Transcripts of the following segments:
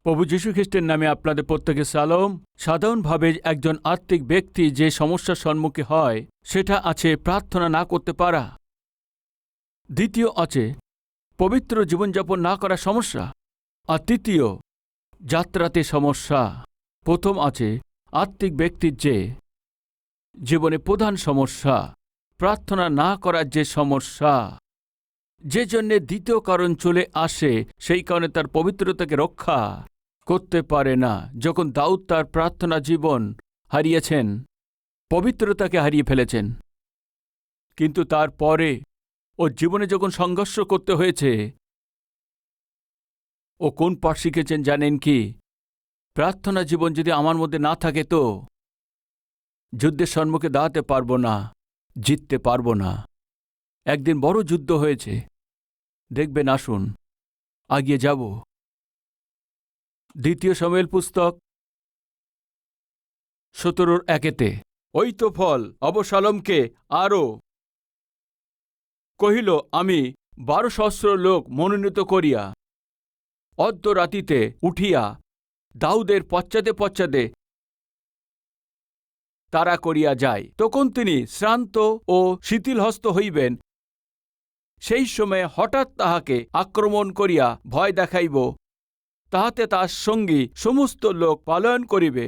প্রভু যীশু খ্রিস্টের নামে আপনাদের প্রত্যেকে সালাম। সাধারণভাবে একজন আত্মিক ব্যক্তি যে সমস্যার সম্মুখীন হয় সেটা আছে প্রার্থনা না করতে পারা। দ্বিতীয় আছে পবিত্র জীবনযাপন না করার সমস্যা। আর তৃতীয় যাত্রাতে সমস্যা। প্রথম আছে আত্মিক ব্যক্তির যে জীবনে প্রধান সমস্যা প্রার্থনা না করার যে সমস্যা, যে জন্যে দ্বিতীয় কারণ চলে আসে, সেই কারণে তার পবিত্রতাকে রক্ষা করতে পারে না। যখন দাউদ তার প্রার্থনা জীবন হারিয়েছেন, পবিত্রতাকে হারিয়ে ফেলেছেন, কিন্তু তারপরে ওর জীবনে যখন সংঘর্ষ করতে হয়েছে, ও কোন পাঠ শিখেছেন জানেন কি? প্রার্থনা জীবন যদি আমার মধ্যে না থাকে তো যুদ্ধের সম্মুখে দাঁড়াতে পারবো না, জিততে পারবো না। একদিন বড় যুদ্ধ হয়েছে, দেখবেন। আসুন আগিয়ে যাব। দ্বিতীয় শমূয়েল পুস্তক 17:1 ওই তো ফল অবশালোমকে আরও কহিল, আমি 12,000 লোক মনোনীত করিয়া অর্ধরাতিতে উঠিয়া দাউদের পশ্চাতে পশ্চাতে তাড়া করিয়া যায়। তখন তিনি শ্রান্ত ও শিথিলহস্ত হইবেন। সেই সময়ে হঠাৎ তাহাকে আক্রমণ করিয়া ভয় দেখাইব, তাহাতে তার সঙ্গী সমস্ত লোক পলায়ন করিবে,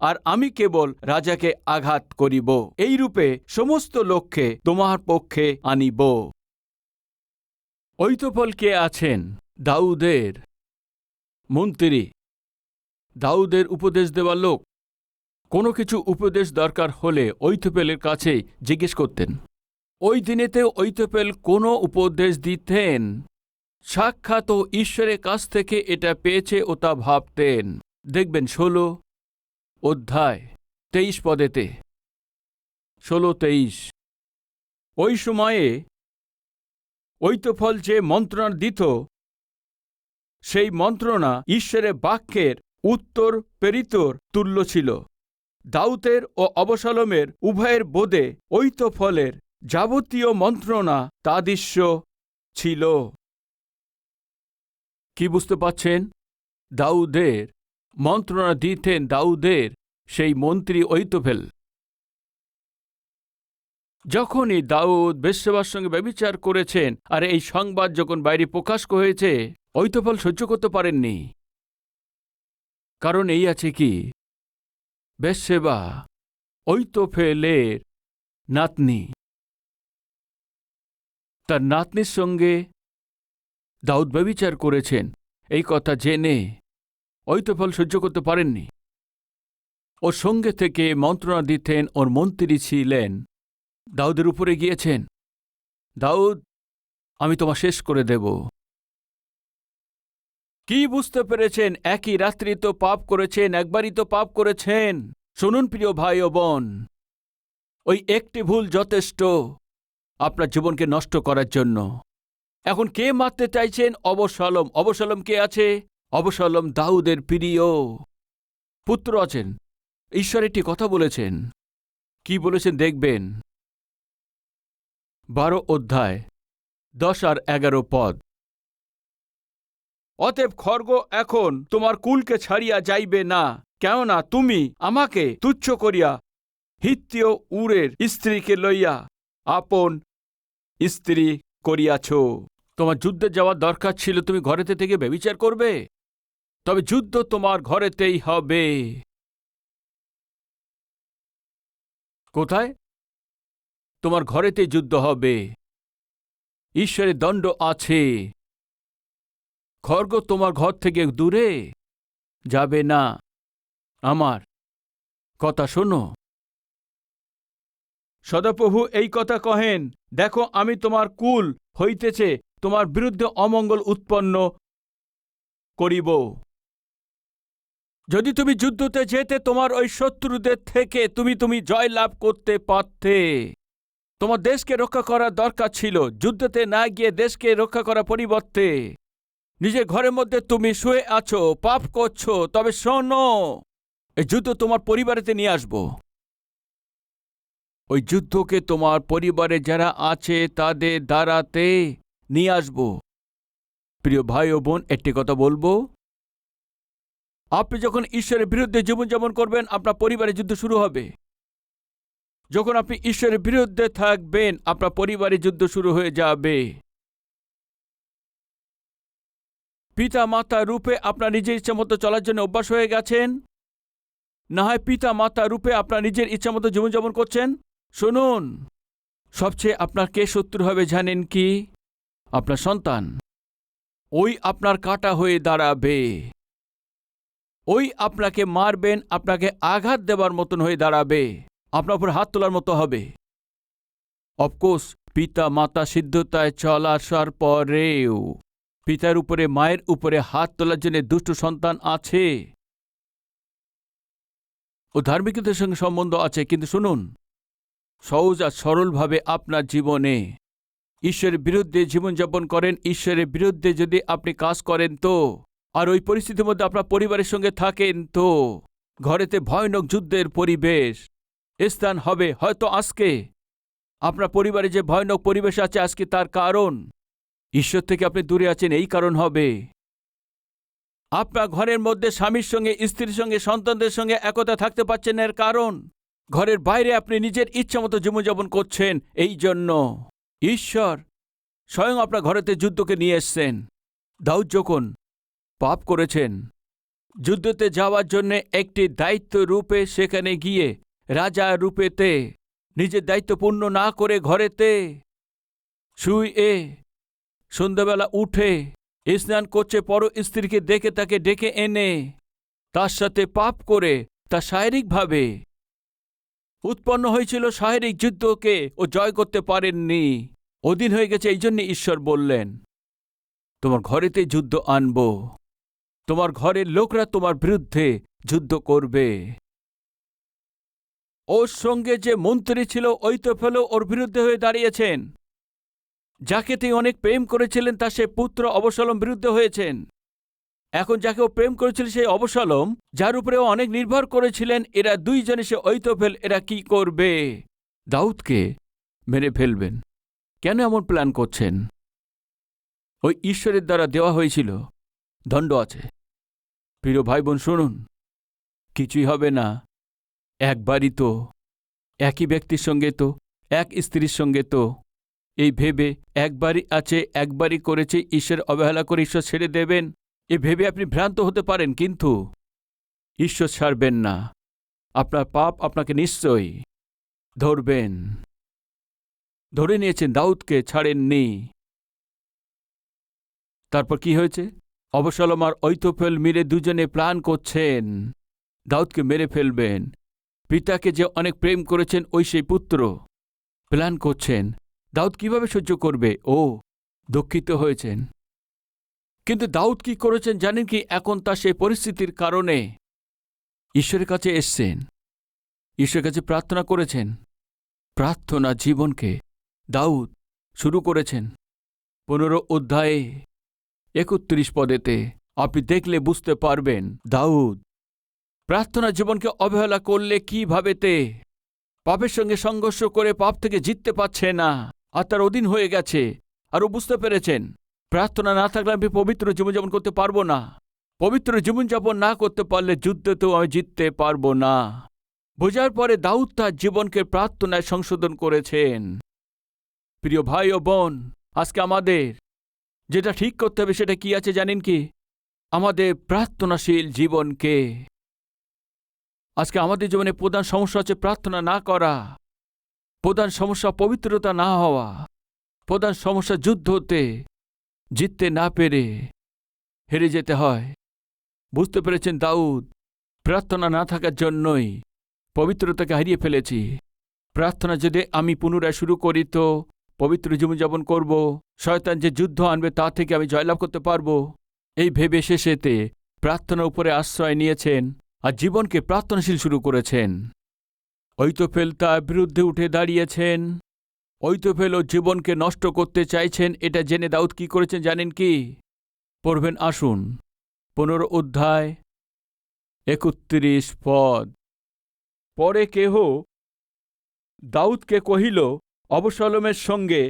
আর আমি কেবল রাজাকে আঘাত করিব। এইরূপে সমস্ত লোককে তোমার পক্ষে আনিব। অহিতোফেল কে আছেন? দাউদের মন্ত্রী, দাউদের উপদেশ দেওয়া লোক। কোনো কিছু উপদেশ দরকার হলে অহিতোফেলের কাছে জিজ্ঞেস করতেন। ওই দিনেতে অহিতোফেল কোনো উপদেশ দিতেন, সাক্ষাৎ ঈশ্বরের কাছ থেকে এটা পেয়েছে ও তা ভাবতেন। দেখবেন 16:23 16-23। ওই সময়ে অহিতোফেল যে মন্ত্রণা দিত, সেই মন্ত্রণা ঈশ্বরের বাক্যের উত্তর প্রেরিতর তুল্য ছিল। দাউদের ও অবশালোমের উভয়ের বোধে অহিতোফেলের যাবতীয় মন্ত্রণা তাদৃশ্য ছিল। কি বুঝতে পাচ্ছেন? দাউদের মন্ত্রণা দিতেন দাউদের সেই মন্ত্রী অহিতোফেল। যখনই দাউদ বেশ্যবার সঙ্গে ব্যভিচার করেছেন আর এই সংবাদ যখন বাইরে প্রকাশ হয়েছে, অহিতোফেল সহ্য করতে পারেননি। কারণ এই আছে কি, বেশ্যবা অহিতোফেলের নাতনি। তার নাতনির সঙ্গে দাউদ ব্যভিচার করেছেন, এই কথা জেনে অহিতোফেল সহ্য করতে পারেননি। ওর সঙ্গে থেকে মন্ত্রণা দিতেন ওর মন্ত্রী ছিলেন, দাউদের উপরে গিয়েছেন, দাউদ, আমি তোমার শেষ করে দেব। কি বুঝতে পেরেছেন? একই রাত্রি তো পাপ করেছেন, একবারই তো পাপ করেছেন। শুনুন প্রিয় ভাই ও বোন, ওই একটি ভুল যথেষ্ট আপনার জীবনকে নষ্ট করার জন্য। এখন কে মারতে চাইছেন? অবশালোম। অবশালোম কে আছে? অবশালোম দাউদের প্রিয় পুত্র আছেন। ঈশ্বর একটি কথা বলেছেন। কি বলেছেন দেখবেন, 12:10 আর 11 পদ। অতএব খড়গ এখন তোমার কুলকে ছাড়িয়া যাইবে না, কেননা তুমি আমাকে তুচ্ছ করিয়া হিত্তীয় উরের স্ত্রীকে লইয়া আপন স্ত্রী করিয়াছ। তোমার যুদ্ধে যাওয়ার দরকার ছিল, তুমি ঘরেতে থেকে ব্যভিচার করবে? তবে যুদ্ধ তোমার ঘরেতেই হবে। কোথায়? তোমার ঘরেতেই যুদ্ধ হবে। ঈশ্বরের দণ্ড আছে। খড়গ তোমার ঘর থেকে দূরে, যাবে না। আমার কথা শোনো। সদাপ্রভু এই কথা কহেন, দেখো আমি তোমার কুল হইতেছে তোমার বিরুদ্ধে অমঙ্গল উৎপন্ন করিব। যদি তুমি যুদ্ধতে যেতে তোমার ওই শত্রুদের থেকে তুমি জয় লাভ করতে পারতে। তোমার দেশকে রক্ষা করার দরকার ছিল, যুদ্ধতে না গিয়ে দেশকে রক্ষা করার পরিবর্তে নিজের ঘরের মধ্যে তুমি শুয়ে আছো, পাপ করছো। তবে শোনো, এই যুদ্ধ তোমার পরিবারেতে নিয়ে আসবো। ওই যুদ্ধকে তোমার পরিবারে যারা আছে তাদের দ্বারাতে নিয়ে আসবো। প্রিয় ভাই ও বোন, একটি কথা বলবো, আপনি যখন ঈশ্বরের বিরুদ্ধে জীবনযাপন করবেন আপনার পরিবারে যুদ্ধ শুরু হবে। যখন আপনি ঈশ্বরের বিরুদ্ধে থাকবেন আপনার পরিবারে যুদ্ধ শুরু হয়ে যাবে। পিতা মাতা রূপে আপনার নিজের ইচ্ছা মতো চলার জন্য অভ্যাস হয়ে গেছেন, না হয় পিতা মাতা রূপে আপনার নিজের ইচ্ছা মতো জীবনযাপন করছেন। শুনুন, সবচেয়ে আপনার কে শত্রু হবে জানেন কি? আপনার সন্তান। ওই আপনার কাঁটা হয়ে দাঁড়াবে, ওই আপনাকে মারবেন, আপনাকে আঘাত দেবার মতন হয়ে দাঁড়াবে, আপনার উপর হাত তোলার মতো হবে। অফকোর্স পিতা মাতা সিদ্ধতায় চলা আসার পরেও পিতার উপরে মায়ের উপরে হাত তোলার জন্য দুষ্ট সন্তান আছে, ও ধার্মিকতার সঙ্গে সম্বন্ধ আছে। কিন্তু শুনুন, সহজ আর সরলভাবে আপনার জীবনে ঈশ্বরের বিরুদ্ধে জীবনযাপন করেন, ঈশ্বরের বিরুদ্ধে যদি আপনি কাজ করেন তো, আর ওই পরিস্থিতির মধ্যে আপনার পরিবারের সঙ্গে থাকেন তো ঘরেতে ভয়ানক যুদ্ধের পরিবেশ স্থান হবে। হয়তো আজকে আপনার পরিবারে যে ভয়ানক পরিবেশ আছে আজকে তার কারণ ঈশ্বর থেকে আপনি দূরে আছেন, এই কারণ হবে। আপনার ঘরের মধ্যে স্বামীর সঙ্গে, স্ত্রীর সঙ্গে, সন্তানদের সঙ্গে একতা থাকতে পারছেন এর কারণ ঘরের বাইরে আপনি নিজের ইচ্ছা মতো জীবনযাপন করছেন। এই জন্য ঈশ্বর স্বয়ং আপনার ঘরেতে যুদ্ধকে নিয়ে এসছেন। দাউদ যখন পাপ করেছেন, যুদ্ধতে যাওয়ার জন্য একটি দায়িত্ব রূপে সেখানে গিয়ে রাজা রূপেতে নিজের দায়িত্ব পূর্ণ না করে ঘরেতে শুয়ে সন্ধ্যাবেলা উঠে স্নান করছে, পর স্ত্রীকে দেখে তাকে ডেকে এনে তার সাথে পাপ করে তা শারীরিকভাবে উৎপন্ন হয়েছিল। শারীরিক যুদ্ধকে ও জয় করতে পারেননি, অধীন হয়ে গেছে। এই জন্য ঈশ্বর বললেন, তোমার ঘরেতে যুদ্ধ আনব, তোমার ঘরের লোকরা তোমার বিরুদ্ধে যুদ্ধ করবে। ওর সঙ্গে যে মন্ত্রী ছিল অহিতোফেল ওর বিরুদ্ধে হয়ে দাঁড়িয়েছেন। যাকে তিনি অনেক প্রেম করেছিলেন তার সে পুত্র অবশালোম বিরুদ্ধে হয়েছেন। এখন যাকে ও প্রেম করেছিল সেই অবশালোম, যার উপরে ও অনেক নির্ভর করেছিলেন, এরা দুইজনে সে অহিতোফেল এরা কি করবে? দাউদকে মেরে ফেলবেন। কেন এমন প্ল্যান করছেন? ওই ঈশ্বরের দ্বারা দেওয়া হয়েছিল, দণ্ড আছে। প্রিয় ভাই বোন শুনুন, কিছুই হবে না। একবারই তো, একই ব্যক্তির সঙ্গে তো, এক স্ত্রীর সঙ্গে তো, এই ভেবে একবারই আছে, একবারই করেছে, ঈশ্বর অবহেলা করে ঈশ্বর ছেড়ে দেবেন, এ ভেবে আপনি ভ্রান্ত হতে পারেন। কিন্তু ঈশ্বর ছাড়বেন না। আপনার পাপ আপনাকে নিশ্চয়ই ধরবেন। ধরে নিয়েছেন, দাউদকে ছাড়েননি। তারপর কি হয়েছে? অবশালোম আর অহিতোফেল মিলে দুজনে প্ল্যান করছেন দাউদকে মেরে ফেলবেন। পিতাকে যে অনেক প্রেম করেছেন ওই সেই পুত্র প্ল্যান করছেন। দাউদ কিভাবে সহ্য করবে? ও দুঃখিত হয়েছেন। কিন্তু দাউদ কি করেছেন জানেন কি? এখন তার সেই পরিস্থিতির কারণে ঈশ্বরের কাছে এসছেন, ঈশ্বরের কাছে প্রার্থনা করেছেন। প্রার্থনা জীবনকে দাউদ শুরু করেছেন 15 অধ্যায়ে 31 পদেতে। আপনি দেখলে বুঝতে পারবেন দাউদ প্রার্থনা জীবনকে অবহেলা করলে কিভাবেতে পাপের সঙ্গে সংঘর্ষ করে পাপ থেকে জিততে পারছে না, আর তার অধীন হয়ে গেছে। আরও বুঝতে পেরেছেন প্রার্থনা না থাকলে আমি পবিত্র জীবনযাপন করতে পারবো না। পবিত্র জীবনযাপন না করতে পারলে যুদ্ধেতেও আমি জিততে পারবো না। বোঝার পরে দাউদ তার জীবনকে প্রার্থনায় সংশোধন করেছেন। প্রিয় ভাই ও বোন, আজকে আমাদের যেটা ঠিক করতে হবে সেটা কি আছে জানেন কি? আমাদের প্রার্থনাশীল জীবনকে। আজকে আমাদের জীবনে প্রধান সমস্যা হচ্ছে প্রার্থনা না করা, প্রধান সমস্যা পবিত্রতা না হওয়া, প্রধান সমস্যা যুদ্ধতে জিততে না পেরে হেরে যেতে হয়। বুঝতে পেরেছেন দাউদ প্রার্থনা না থাকার জন্যই পবিত্রতাকে হারিয়ে ফেলেছি। প্রার্থনা যদি আমি পুনরায় শুরু করি তো পবিত্র জীবনযাপন করব, শয়তান যে যুদ্ধ আনবে তা থেকে আমি জয়লাভ করতে পারব। এই ভেবে শেষেতে প্রার্থনার উপরে আশ্রয় নিয়েছেন আর জীবনকে প্রার্থনাশীল শুরু করেছেন। অহিতোফেল তার বিরুদ্ধে উঠে দাঁড়িয়েছেন। অহিতোফেল ও জীবনকে নষ্ট করতে চাইছেন। এটা জেনে দাউদ কি করেছেন জানেন কি? পড়বেন আসুন 15 অধ্যায় 31 পদ। পরে কেহ দাউদকে কহিল, অবশালোমের সঙ্গে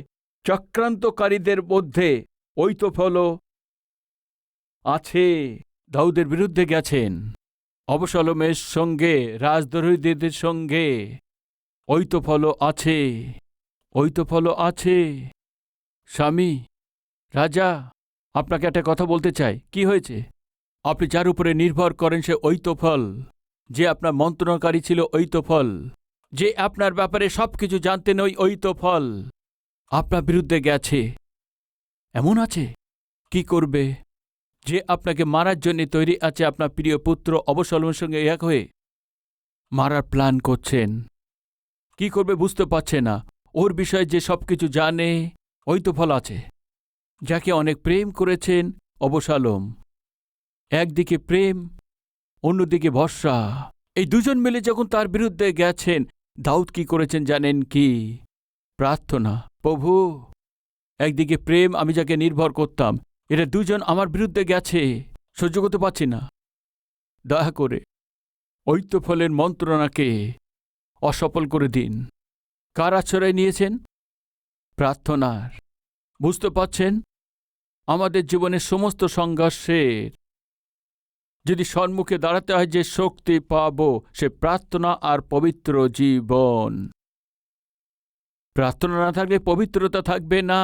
চক্রান্তকারীদের মধ্যে অহিতোফেল আছে। দাউদের বিরুদ্ধে গেছেন, অবশালোমের সঙ্গে রাজদ্রোহীদের সঙ্গে অহিতোফেল আছে। অহিতোফেল আছে। স্বামী, রাজা, আপনাকে একটা কথা বলতে চাই। কি হয়েছে? আপনি যার উপরে নির্ভর করেন সে অহিতোফেল, যে আপনার মন্ত্রণাকারী ছিল অহিতোফেল, যে আপনার ব্যাপারে সবকিছু জানতেন ওই অহিতোফেল আপনার বিরুদ্ধে গেছে। এমন আছে কি করবে? যে আপনাকে মারার জন্য তৈরি আছে, আপনার প্রিয় পুত্র অবশালোমের সঙ্গে এক হয়ে মারার প্ল্যান করছেন। কি করবে বুঝতে পারছে না। ওর বিষয়ে যে সবকিছু জানে অহিতোফেল আছে, যাকে অনেক প্রেম করেছেন অবশালোম। একদিকে প্রেম, অন্যদিকে ভরসা। এই দুজন মিলে যখন তার বিরুদ্ধে গেছেন, দাউদ কি করেছেন জানেন কি? প্রার্থনা। প্রভু, একদিকে প্রেম, আমি যাকে নির্ভর করতাম, এরা দুজন আমার বিরুদ্ধে গেছে, সহ্য করতে পারছি না। দয়া করে অহিতোফেলের মন্ত্রণাকে অসফল করে দিন। কার আশ্রয় নিয়েছেন? প্রার্থনার। বুঝতে পারছেন, আমাদের জীবনের সমস্ত সংঘর্ষের যদি সম্মুখে দাঁড়াতে হয়, যে শক্তি পাব সে প্রার্থনা আর পবিত্র জীবন। প্রার্থনা না থাকলে পবিত্রতা থাকবে না।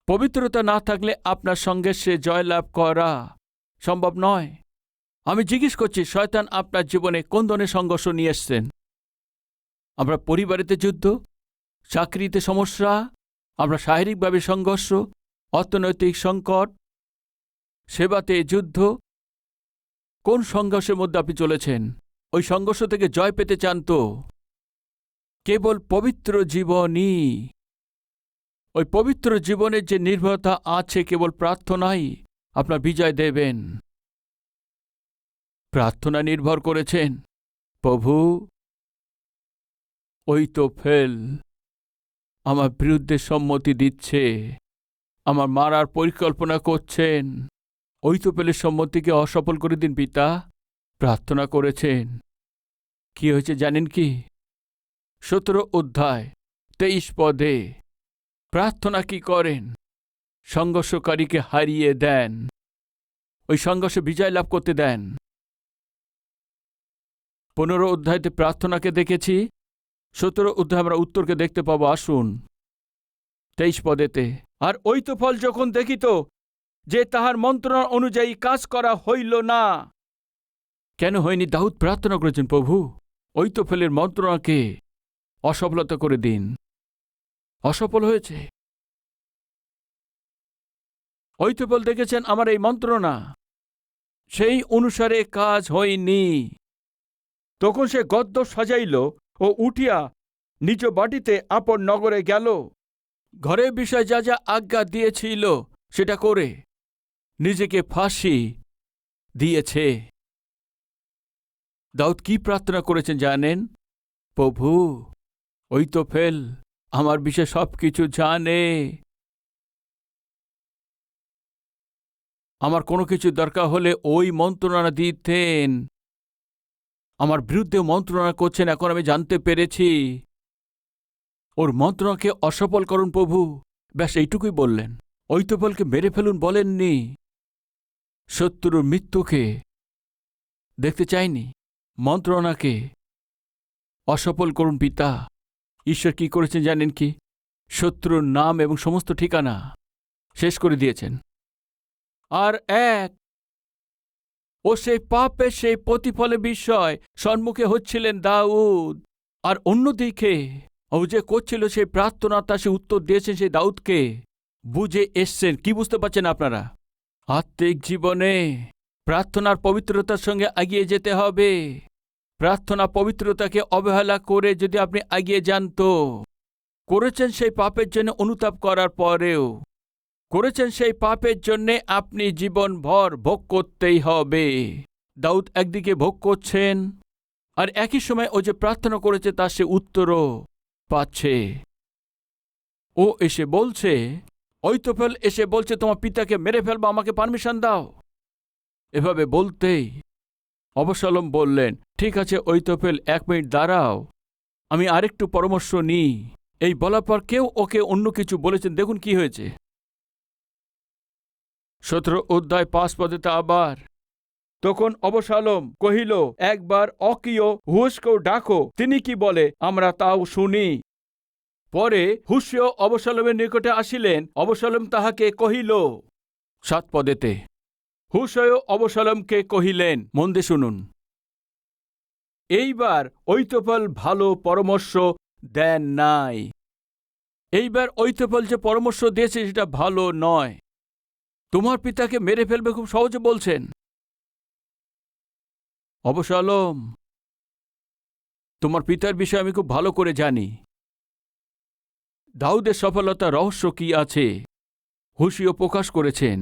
পবিত্রতা না থাকলে আপনার সঙ্গে সে জয়লাভ করা সম্ভব নয়। আমি জিজ্ঞেস করছি, শয়তান আপনার জীবনে কোন ধরনের সংঘর্ষ নিয়ে এসছেন? আমরা পরিবারেতে যুদ্ধ, চাকরিতে সমস্যা, আমরা শারীরিকভাবে সংঘর্ষ, অর্থনৈতিক সংকট, সেবাতে যুদ্ধ। কোন সংঘর্ষের মধ্যে আপনি চলেছেন? ওই সংঘর্ষ থেকে জয় পেতে চান তো কেবল পবিত্র জীবনই, ওই পবিত্র জীবনের যে নির্ভরতা আছে কেবল প্রার্থনাই আপনার বিজয় দেবেন। প্রার্থনা নির্ভর করেছেন। প্রভু, অহিতোফেল আমার বিরুদ্ধে সম্মতি দিচ্ছে, আমার মারার পরিকল্পনা করছেন। অহিতোফেলের সম্মতিকে অসফল করে দিন পিতা। প্রার্থনা করেছেন। কি হয়েছে জানেন কি? 17 অধ্যায় 23 পদে প্রার্থনা কি করেন? সংঘর্ষকারীকে হারিয়ে দেন, ওই সংঘর্ষে বিজয় লাভ করতে দেন। 15 অধ্যায়তে প্রার্থনাকে দেখেছি, 17 অধ্যায় আমরা উত্তরকে দেখতে পাবো। আসুন 23 পদেতে। আর অহিতোফেল যখন দেখিত যে তাহার মন্ত্রণা অনুযায়ী কাজ করা হইল না। কেন হয়নি? দাউদ প্রার্থনা করেছেন, প্রভু অহিতোফেলের মন্ত্রণাকে অসফলতা করে দিন। অসফল হয়েছে। অহিতোফেল দেখেছেন আমার এই মন্ত্রণা সেই অনুসারে কাজ হয়নি। তখন সে গদ্য সাজাইল ও উঠিয়া নিজ বাটিতে আপন নগরে গেল। ঘরের বিষয়ে যা যা আজ্ঞা দিয়েছিল সেটা করে নিজেকে ফাঁসি দিয়েছে। দাউদ কি প্রার্থনা করেছেন জানেন? প্রভু, অহিতোফেল আমার বিষয়ে সবকিছু জানে, আমার কোনো কিছু দরকার হলে ওই মন্ত্রণা দিতেন। আমার বিরুদ্ধে মন্ত্রণা করছেন, এখন আমি জানতে পেরেছি। ওর মন্ত্রণাকে অসফল করুন প্রভু। ব্যাস এইটুকুই বললেন। অহিতোফেলকে মেরে ফেলুন বলেননি। শত্রুর মৃত্যুকে দেখতে চাইনি, মন্ত্রণাকে অসফল করুন পিতা। ঈশ্বর কি করেছেন জানেন কি? শত্রুর নাম এবং সমস্ত ঠিকানা শেষ করে দিয়েছেন। আর ও সেই পাপের সেই প্রতিফলের বিষয় সম্মুখে হচ্ছিলেন দাউদ। আর অন্যদিকে ও যে করছিল সেই প্রার্থনা, তা সে উত্তর দিয়েছেন সেই দাউদকে। বুঝে এসছেন। কি বুঝতে পারছেন আপনারা? আত্মিক জীবনে প্রার্থনার পবিত্রতার সঙ্গে এগিয়ে যেতে হবে। প্রার্থনা পবিত্রতাকে অবহেলা করে যদি আপনি এগিয়ে যান তো করেছেন সেই পাপের জন্য অনুতাপ করার পরেও করেছেন সেই পাপের জন্যে আপনি জীবনভর ভোগ করতেই হবে। দাউদ একদিকে ভোগ করছেন আর একই সময় ও যে প্রার্থনা করেছে তার সে উত্তরও পাচ্ছে। ও এসে বলছে, অহিতোফেল এসে বলছে তোমার পিতাকে মেরে ফেলবো, আমাকে পারমিশন দাও। এভাবে বলতেই অবশালোম বললেন, ঠিক আছে অহিতোফেল, 1 মিনিট দাঁড়াও, আমি আরেকটু পরামর্শ নিই। এই বলার পর কেউ ওকে অন্য কিছু বলেছেন। দেখুন কি হয়েছে 17 অধ্যায় 5 পদেতে আবার, তখন অবশালোম কহিল, একবার অকিও হুশকেও ডাকো, তিনি কি বলে আমরা তাও শুনি। পরে হুশীয় অবশালোমের নিকটে আসিলেন। অবশালোম তাহাকে কহিল, 7 পদেতে, হুশীয় অবশালোমকে কহিলেন, মন দিয়ে শুনুন, এইবার অহিতোফেল ভালো পরামর্শ দেন নাই। এইবার অহিতোফেল যে পরামর্শ দিয়েছে সেটা ভালো নয়। তোমার পিতাকে মেরে ফেলবে খুব সহজে বলছেন। অবশালোম, তোমার পিতার বিষয়ে আমি খুব ভালো করে জানি। দাউদের সফলতার রহস্য কি আছে হুশীয় প্রকাশ করেছেন।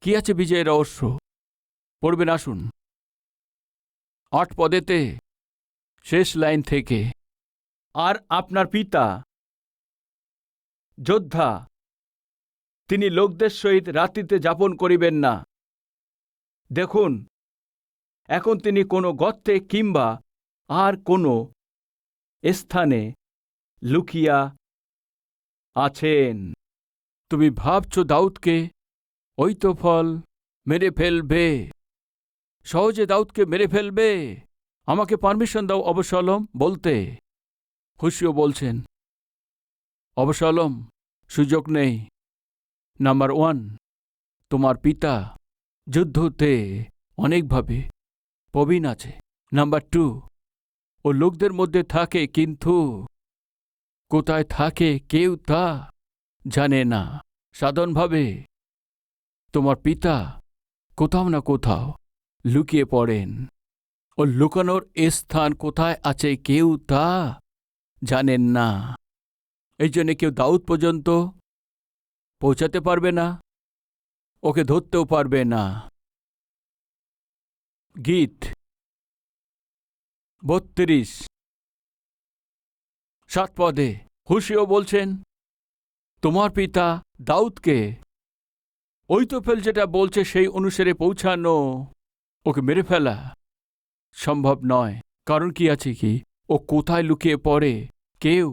কি আছে বিজয়ের রহস্য? পড়বেন, আসুন 8 পদেতে শেষ লাইন থেকে, আর আপনার পিতা যোদ্ধা, তিনি লোকদের সহিত রাত্রিতে যাপন করিবেন না। দেখুন, এখন তিনি কোনো গর্তে কিংবা আর কোনো স্থানে লুকিয়া আছেন। তুমি ভাবছ দাউদকে অহিতোফেল মেরে ফেলবে, সহজে দাউদকে মেরে ফেলবে, আমাকে পারমিশন দাও অবশালোম বলতে। হুশীয় বলছেন, অবশালোম সুযোগ নেই। নাম্বার 1, তোমার পিতা যুদ্ধতে অনেকভাবে প্রবীণ আছে। নাম্বার 2, ও লোকদের মধ্যে থাকে, কিন্তু কোথায় থাকে কেউ তা জানে না। সাধারণভাবে তোমার পিতা কোথাও না কোথাও লুকিয়ে পড়েন। ও লুকানোর স্থান কোথায় আছে কেউ তা জানেন না। এই জন্য কেউ দাউদ পর্যন্ত পৌঁছাতে পারবে না, ওকে ধরতেও পারবে না। গীত 32 7 পদে হুশীয় বলছেন, তোমার পিতা দাউদকে অহিতোফেল যেটা বলছে সেই অনুসারে পৌঁছানো, ওকে মেরে ফেলা সম্ভব নয়। কারণ কি আছে কি, ও কোথায় লুকিয়ে পড়ে কেউ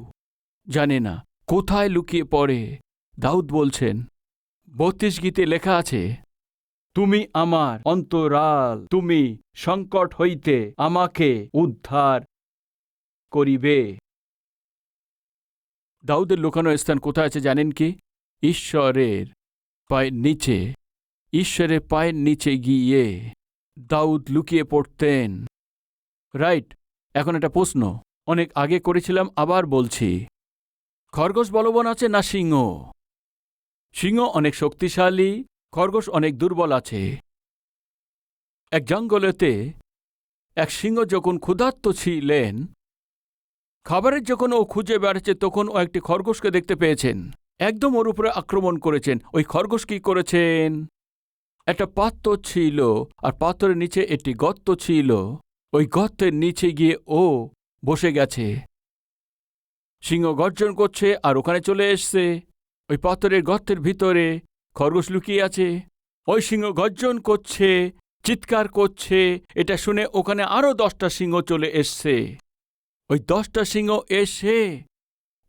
জানে না। কোথায় লুকিয়ে পড়ে? দাউদ বলছেন, 32 গীতে লেখা আছে, তুমি আমার অন্তরাল, তুমি সংকট হইতে আমাকে উদ্ধার করিবে। দাউদের লুকানো স্থান কোথায় আছে জানেন কি? ঈশ্বরের পায়ের নিচে। ঈশ্বরের পায়ের নিচে গিয়ে দাউদ লুকিয়ে পড়তেন। রাইট। এখন একটা প্রশ্ন অনেক আগে করেছিলাম, আবার বলছি, খরগোশ বলবান আছে না সিংহ? সিংহ অনেক শক্তিশালী, খরগোশ অনেক দুর্বল আছে। এক জঙ্গলেতে এক সিংহ যখন ক্ষুধার্ত ছিলেন, খাবারের যখন ও খুঁজে বেড়াচ্ছে, তখন ও একটি খরগোশকে দেখতে পেয়েছেন। একদম ওর উপরে আক্রমণ করেছেন। ওই খরগোশ কি করেছেন? একটা পাত্র ছিল, আর পাত্রের নিচে একটি গর্ত ছিল। ওই গর্তের নিচে গিয়ে ও বসে গেছে। সিংহ গর্জন করছে আর ওখানে চলে এসছে। ওই পাথরের গর্তের ভিতরে খরগোশ লুকিয়ে আছে। ওই সিংহ গর্জন করছে, চিৎকার করছে। এটা শুনে ওখানে আরও 10টা সিংহ চলে এসছে। ওই 10টা সিংহ এসে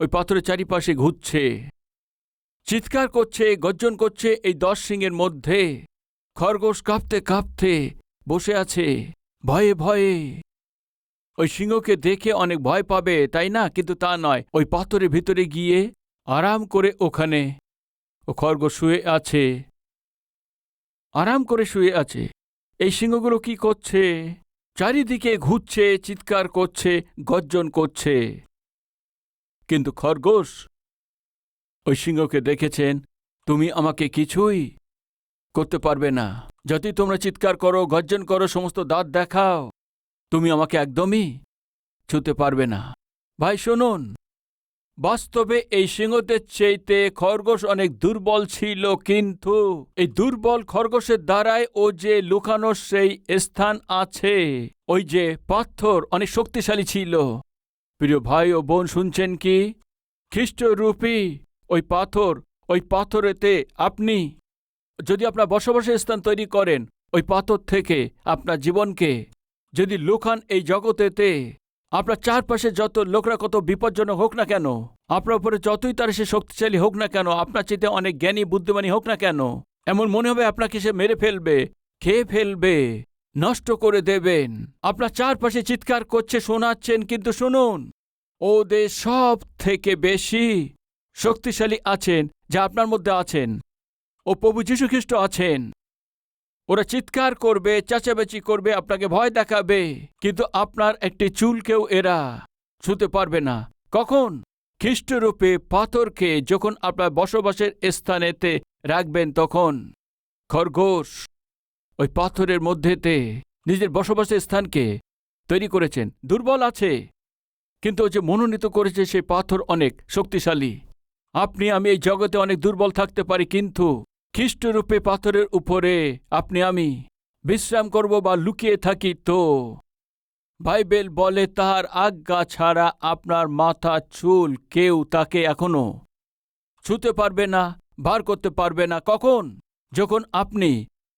ওই পাথরের চারিপাশে ঘুরছে, চিৎকার করছে, গর্জন করছে। এই 10 সিংহের মধ্যে খরগোশ কাঁপতে কাঁপতে বসে আছে, ভয়ে ভয়ে। ওই সিংহকে দেখে অনেক ভয় পাবে, তাই না? কিন্তু তা নয়। ওই পাথরের ভিতরে গিয়ে আরাম করে ওখানে ও খরগোশ শুয়ে আছে, আরাম করে শুয়ে আছে। এই সিংহগুলো কি করছে? চারিদিকে ঘুরছে, চিৎকার করছে, গর্জন করছে। কিন্তু খরগোশ ওই সিংহকে দেখেছেন, তুমি আমাকে কিছুই করতে পারবে না, যদি তোমরা চিৎকার করো, গর্জন করো, সমস্ত দাঁত দেখাও, তুমি আমাকে একদমই ছুঁতে পারবে না। ভাই শুনুন, বাস্তবে এই সিংহদের চাইতে খরগোশ অনেক দুর্বল ছিল, কিন্তু এই দুর্বল খরগোশের দ্বারাই ও যে লুকানোর সেই স্থান আছে, ওই যে পাথর অনেক শক্তিশালী ছিল। প্রিয় ভাই ও বোন, শুনছেন কি? খ্রিস্টরূপী ওই পাথরেতে আপনি যদি আপনার বসবাসের স্থান তৈরি করেন, ওই পাথর থেকে আপনার জীবনকে যদি লুকান এই জগতেতে, আপনার চারপাশে যত লোকরা কত বিপজ্জনক হোক না কেন, আপনার উপরে যতই তার সে শক্তিশালী হোক না কেন, আপনার চেয়ে অনেক জ্ঞানী বুদ্ধিমানী হোক না কেন, এমন মনে হবে আপনাকে সে মেরে ফেলবে, খেয়ে ফেলবে, নষ্ট করে দেবেন। আপনার চারপাশে চিৎকার করছে, শোনাচ্ছেন, কিন্তু শুনুন, ওদের সব থেকে বেশি শক্তিশালী আছেন যা আপনার মধ্যে আছেন। ও প্রভু যীশু খ্রিস্ট আছেন। ওরা চিৎকার করবে, চেঁচামেচি করবে, আপনাকে ভয় দেখাবে, কিন্তু আপনার একটি চুলকেও এরা ছুঁতে পারবে না। কখন? খ্রিস্টরূপে পাথরকে যখন আপনার বসবাসের স্থানেতে রাখবেন, তখন খরগোশ ওই পাথরের মধ্যেতে নিজের বসবাসের স্থানকে তৈরি করেছেন। দুর্বল আছে, কিন্তু ও যে মনোনীত করেছে সেই পাথর অনেক শক্তিশালী। আপনি আমি এই জগতে অনেক দুর্বল থাকতে পারি, কিন্তু খ্রিস্টরূপে পাথরের উপরে আপনি আমি বিশ্রাম করব বা লুকিয়ে থাকি, তো বাইবেল বলে তার আজ্ঞা ছাড়া আপনার মাথা চুল কেউ তাকে এখনো ছুঁতে পারবে না, বার করতে পারবে না। কখন? যখন আপনি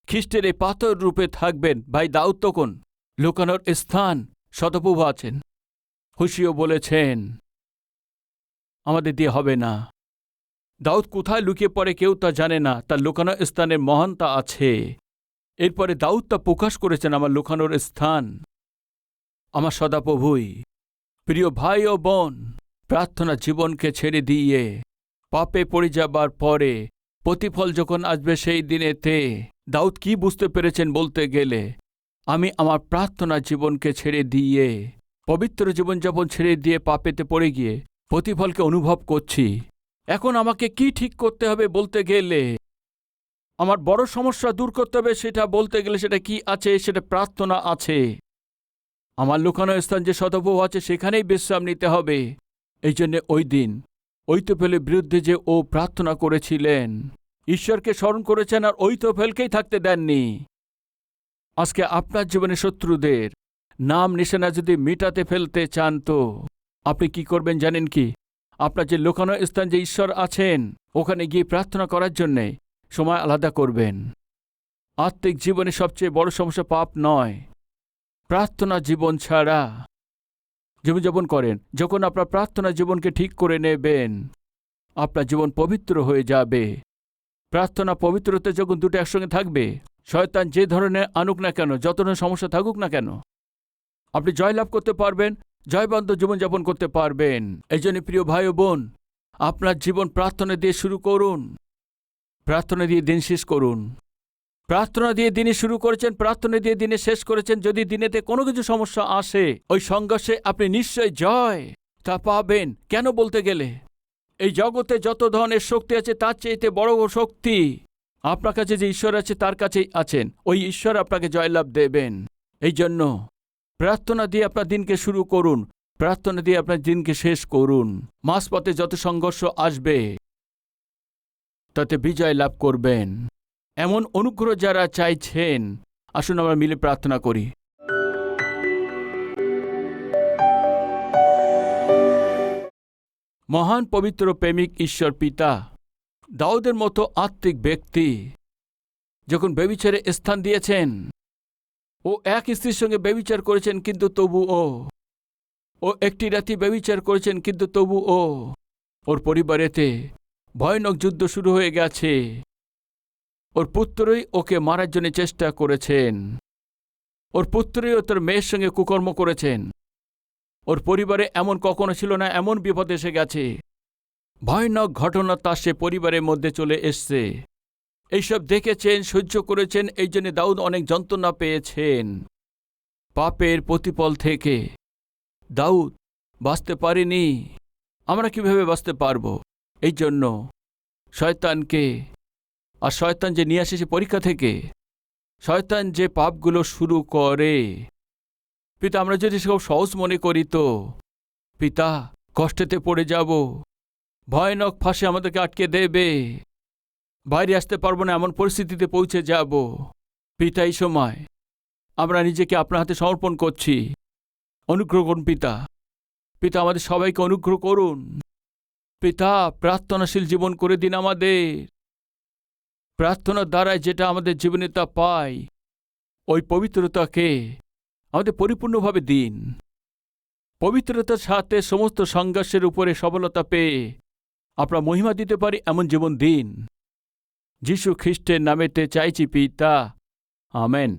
খ্রিস্টের এই পাথর রূপে থাকবেন। ভাই দাউদ তখন লুকানোর স্থান শতপ্রভু আছেন। হুশিও বলেছেন আমাদের দিয়ে হবে না। দাউদ কোথায় লুকিয়ে পড়ে কেউ তা জানে না, তার লুকানোর স্থানের মহানতা আছে। এরপরে দাউদ তা প্রকাশ করেছেন, আমার লুকানোর স্থান আমার সদাপ্রভুই। প্রিয় ভাই ও বোন, প্রার্থনা জীবনকে ছেড়ে দিয়ে পাপে পড়ে যাবার পরে প্রতিফল যখন আসবে সেই দিনেতে, দাউদ কি বুঝতে পেরেছেন বলতে গেলে, আমি আমার প্রার্থনা জীবনকে ছেড়ে দিয়ে, পবিত্র জীবনযাপন ছেড়ে দিয়ে পাপেতে পড়ে গিয়ে প্রতিফলকে অনুভব করছি। এখন আমাকে কি ঠিক করতে হবে বলতে গেলে, আমার বড় সমস্যা দূর করতে হবে, সেটা বলতে গেলে সেটা কি আছে? সেটা প্রার্থনা আছে। আমার লুকানো স্থান যে সদাপ্রভু আছে সেখানেই বিশ্রাম নিতে হবে। এই জন্যে ওই দিন অইতোফেলের বিরুদ্ধে যে ও প্রার্থনা করেছিলেন, ঈশ্বরকে স্মরণ করেছেন আর অইতোফেলকেই থাকতে দেননি। আজকে আপনার জীবনে শত্রুদের নাম নিশানা যদি মিটাতে ফেলতে চান, তো আপনি কি করবেন জানেন কি? আপনার যে লুকানো স্থান যে ঈশ্বর আছেন, ওখানে গিয়ে প্রার্থনা করার জন্যে সময় আলাদা করবেন। আত্মিক জীবনে সবচেয়ে বড় সমস্যা পাপ নয়, প্রার্থনা জীবন ছাড়া জীবনযাপন করেন। যখন আপনার প্রার্থনা জীবনকে ঠিক করে নেবেন, আপনার জীবন পবিত্র হয়ে যাবে। প্রার্থনা পবিত্রতা যখন দুটো একসঙ্গে থাকবে, শয়তান যে ধরনের আনুক না কেন, যত ধরনের সমস্যা থাকুক না কেন, আপনি জয়লাভ করতে পারবেন, জয়বন্ত জীবনযাপন করতে পারবেন। এই জন্য প্রিয় ভাই ও বোন, আপনার জীবন প্রার্থনা দিয়ে শুরু করুন, প্রার্থনা দিয়ে দিন শেষ করুন। প্রার্থনা দিয়ে দিনে শুরু করেছেন, প্রার্থনা দিয়ে দিনে শেষ করেছেন। যদি দিনেতে কোনো কিছু সমস্যা আসে, ওই সংঘর্ষে আপনি নিশ্চয় জয় তা পাবেন। কেন বলতে গেলে, এই জগতে যত ধরনের শক্তি আছে তার চাইতে বড় শক্তি আপনার কাছে যে ঈশ্বর আছে তার কাছেই আছেন। ওই ঈশ্বর আপনাকে জয়লাভ দেবেন। এই জন্য প্রার্থনা দিয়ে আপনার দিনকে শুরু করুন, প্রার্থনা দিয়ে আপনার দিনকে শেষ করুন। মাঝপথে যত সংঘর্ষ আসবে তাতে বিজয় লাভ করবেন। এমন অনুগ্রহ যারা চাইছেন, আসুন আমরা মিলে প্রার্থনা করি। মহান পবিত্র প্রেমিক ঈশ্বর পিতা, দাউদের মতো আত্মিক ব্যক্তি যখন ব্যভিচারে স্থান দিয়েছেন, ও এক স্ত্রীর সঙ্গে ব্যভিচার করেছেন, কিন্তু তবু ও একটি রাতি ব্যভিচার করেছেন, কিন্তু তবু ওর পরিবারেতে ভয়ানক যুদ্ধ শুরু হয়ে গেছে। ওর পুত্রই ওকে মারার জন্য চেষ্টা করেছেন, ওর পুত্রই ও তার মেয়ের সঙ্গে কুকর্ম করেছেন। ওর পরিবারে এমন কখনো ছিল না, এমন বিপদ এসে গেছে। ভয়ানক ঘটনা তার সে পরিবারের মধ্যে চলে এসছে। এইসব দেখেছেন, সহ্য করেছেন। এই জন্য দাউদ অনেক যন্ত্রণা পেয়েছেন। পাপের প্রতিফল থেকে দাউদ বাঁচতে পারেনি। আমরা কিভাবে বাঁচতে পারব? এই জন্য শয়তানকে, আর শয়তান যে নিয়ে আসে সে পরীক্ষা থেকে, শয়তান যে পাপগুলো শুরু করে, পিতা, আমরা যদি সব সহজ মনে করি তো পিতা কষ্টেতে পড়ে যাব, ভয়ানক ফাঁসে আমাদেরকে আটকে দেবে, বাইরে আসতে পারবো না এমন পরিস্থিতিতে পৌঁছে যাব। পিতা, এই সময় আমরা নিজেকে আপনার হাতে সমর্পণ করছি। অনুগ্রহ করুন পিতা। পিতা, আমাদের সবাইকে অনুগ্রহ করুন পিতা। প্রার্থনাশীল জীবন করে দিন আমাদের। প্রার্থনার দ্বারাই যেটা আমাদের জীবনে তা পাই, ওই পবিত্রতাকে আমাদের পরিপূর্ণভাবে দিন। পবিত্রতার সাথে সমস্ত সংঘর্ষের উপরে সফলতা পেয়ে আপনার মহিমা দিতে পারি এমন জীবন দিন। যীশু খ্রিস্টের নামেতে চাইছি পিতা, আমেন।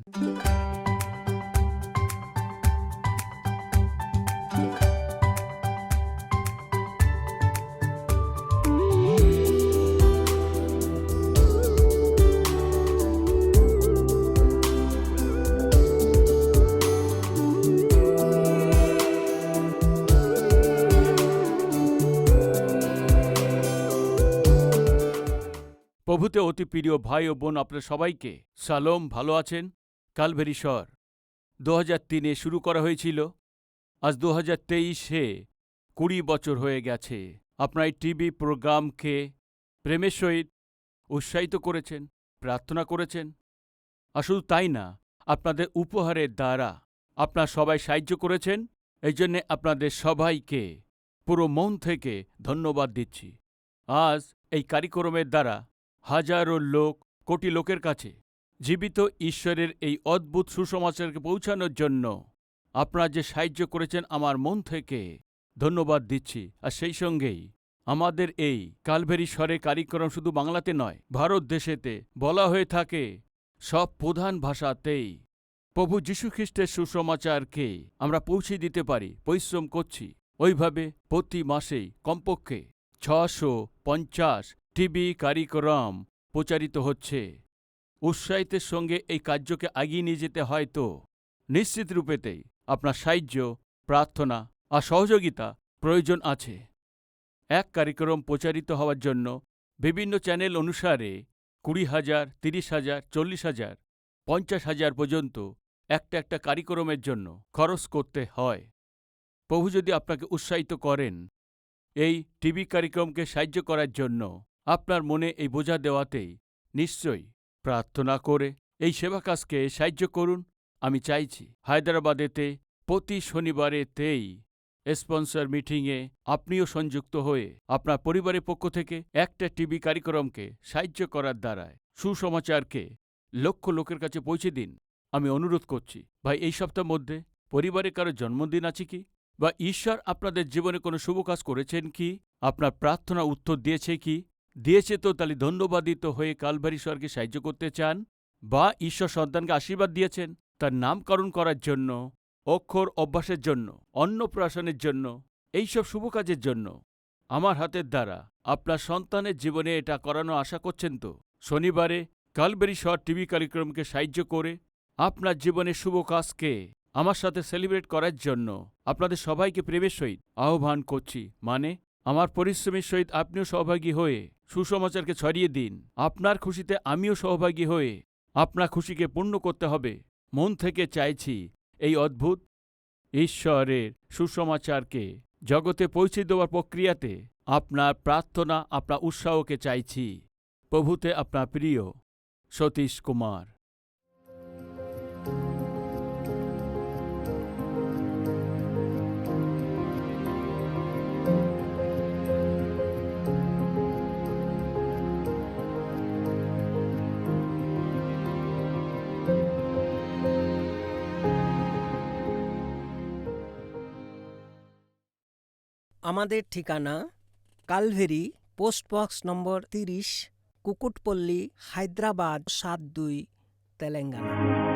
প্রভুতে অতি প্রিয় ভাই ও বোন, আপনার সবাইকে সালোম। ভালো আছেন? কালভেরি শহর 2003-এ শুরু করা হয়েছিল। আজ 2023-এ 20 বছর হয়ে গেছে। আপনার এই টিভি প্রোগ্রামকে প্রেমের সহিত উৎসাহিত করেছেন, প্রার্থনা করেছেন। আর শুধু তাই না, আপনাদের উপহারের দ্বারা আপনার সবাই সাহায্য করেছেন। এই জন্যে আপনাদের সবাইকে পুরো মন থেকে ধন্যবাদ দিচ্ছি। আজ এই কার্যক্রমের দ্বারা হাজারো লোক, কোটি লোকের কাছে জীবিত ঈশ্বরের এই অদ্ভুত সুসমাচারকে পৌঁছানোর জন্য আপনারা যে সাহায্য করেছেন, আমার মন থেকে ধন্যবাদ দিচ্ছি। আর সেই সঙ্গেই আমাদের এই কালভেরি স্বরে কার্যক্রম শুধু বাংলাতে নয়, ভারত দেশেতে বলা হয়ে থাকে সব প্রধান ভাষাতেই প্রভু যীশুখ্রিস্টের সুসমাচারকে আমরা পৌঁছে দিতে পারি। পরিশ্রম করছি। ওইভাবে প্রতি মাসেই কমপক্ষে 650 টিভি কার্যক্রম প্রচারিত হচ্ছে। উৎসাহিতের সঙ্গে এই কার্যকে এগিয়ে নিয়ে যেতে হয়তো নিশ্চিত রূপেতেই আপনার সাহায্য, প্রার্থনা আর সহযোগিতা প্রয়োজন আছে। এক কার্যক্রম প্রচারিত হওয়ার জন্য বিভিন্ন চ্যানেল অনুসারে 20,000, 30,000, 40,000, 50,000 পর্যন্ত একটা কার্যক্রমের জন্য খরচ করতে হয়। প্রভু যদি আপনাকে উৎসাহিত করেন এই টিভি কার্যক্রমকে সাহায্য করার জন্য, আপনার মনে এই বোঝা দেওয়াতেই নিশ্চয়ই প্রার্থনা করে এই সেবা কাজকে সাহায্য করুন। আমি চাইছি হায়দ্রাবাদেতে প্রতি শনিবারেতেই স্পন্সর মিটিংয়ে আপনিও সংযুক্ত হয়ে আপনার পরিবারের পক্ষ থেকে একটা টিভি কার্যক্রমকে সাহায্য করার দ্বারায় সুসমাচারকে লক্ষ লোকের কাছে পৌঁছে দিন। আমি অনুরোধ করছি ভাই, এই সপ্তাহের মধ্যে পরিবারে কারো জন্মদিন আছে কি, বা ঈশ্বর আপনাদের জীবনে কোনো শুভ কাজ করেছেন কি, আপনার প্রার্থনা উত্তর দিয়েছে কি? দিয়েছে তো তাহলে ধন্যবাদিত হয়ে কালভারি স্বর্গে সাহায্য করতে চান, বা ঈশ্বর সন্তানকে আশীর্বাদ দিয়েছেন তার নামকরণ করার জন্য, অক্ষর অভ্যাসের জন্য, অন্নপ্রাশনের জন্য, এইসব শুভ কাজের জন্য আমার হাতের দ্বারা আপনার সন্তানের জীবনে এটা করানো আশা করছেন তো? শনিবারে কালভারি শহর টিভি কার্যক্রমকে সাহায্য করে আপনার জীবনের শুভ কাজকে আমার সাথে সেলিব্রেট করার জন্য আপনাদের সবাইকে প্রেমের সহিত আহ্বান করছি। মানে আমার পরিশ্রমের সহিত আপনিও সহভাগী হয়ে সুসমাচারকে ছড়িয়ে দিন। আপনার খুশিতে আমিও সহভাগী হয়ে আপনার খুশিকে পূর্ণ করতে হবে। মন থেকে চাইছি এই অদ্ভুত ঈশ্বরের সুসমাচারকে জগতে পৌঁছে দেওয়ার প্রক্রিয়াতে আপনার প্রার্থনা, আপনার উৎসাহকে চাইছি। প্রভুতে আপনার প্রিয় সতীশ কুমার। আমাদের ঠিকানা কালভেরি, পোস্টবক্স নম্বর 30, কুকুটপল্লী, হায়দ্রাবাদ 72, তেলেঙ্গানা।